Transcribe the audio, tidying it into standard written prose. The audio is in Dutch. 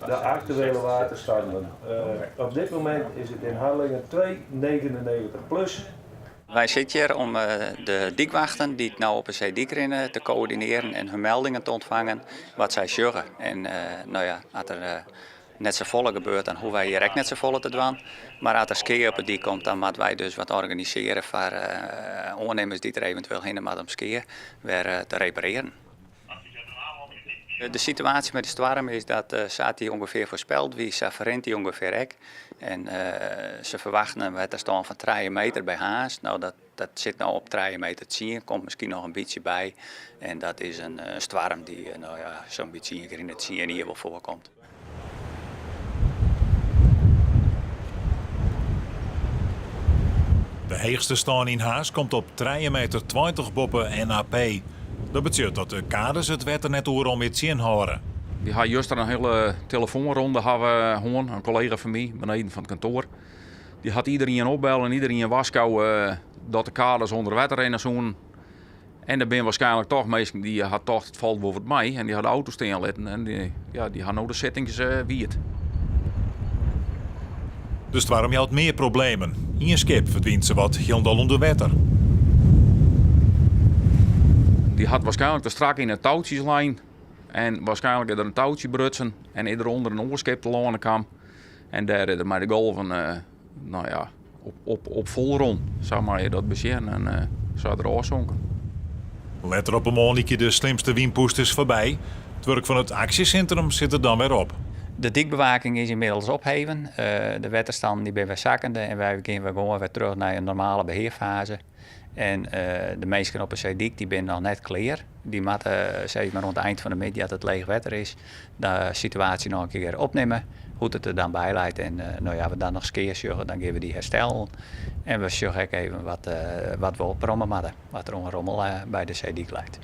de actuele waterstanden. Op dit moment is het in Harlingen 2,99 plus. Wij zitten hier om de dikwachten die het nou op een zeediek rennen te coördineren en hun meldingen te ontvangen wat zij zeggen. En nou ja, als er net zo volle gebeurt, dan hoeven wij hier ook net zo volle te doen. Maar als er skiën op het dik komt, dan moeten wij dus wat organiseren voor ondernemers die er eventueel heen moeten om skiën weer te repareren. De situatie met de storm is dat Sati ongeveer voorspeld, wie verrent die ongeveer ook. En ze verwachten een waterstand van 3 meter bij Haas. Nou, dat zit nou op 3 meter te zien, komt misschien nog een beetje bij. En dat is een storm die nou ja, zo'n beetje in het zien hier wel voorkomt. De hoogste stand in Haas komt op 3,20 meter boven NAP. Dat betekent dat de kaders het wetter net om het zien houden. Die had juist een hele telefoonronde gewoon, een collega van mij beneden van het kantoor. Die had iedereen opbellen en iedereen waarschuwen dat de kaders onder water rennen zoen. En er zijn waarschijnlijk toch mensen die had toch het valt boven het mij en die hadden auto's staan laten en die hadden de settings wierd. Dus waarom je had meer problemen. In je skip verdwijnt ze wat helemaal onder water. Die had waarschijnlijk te strak in een touwtjeslijn. En waarschijnlijk er een touwtje brutsen en eronder een oorskip te landen kwam. En daar er maar de golven nou ja, op vol rond. Zou maar je dat bezien en zou er afzonken. Letter op een monietje de slimste wienpoest is voorbij. Het werk van het actiecentrum zit er dan weer op. De dikbewaking is inmiddels opgeheven. De waterstand die ben weer zakkende en wij gaan gewoon weer terug naar een normale beheerfase. En de mensen op een zeediek die zijn nog net klaar. Die moeten zeg maar rond het eind van de middag, dat het leeg water is, de situatie nog een keer opnemen. Hoe het er dan bij leidt. En nou ja, we dan nog skeer zorgen, dan geven we die herstel. En we zorgen ook even wat we op rommen moeten. Wat er om een rommel bij de zeediek leidt.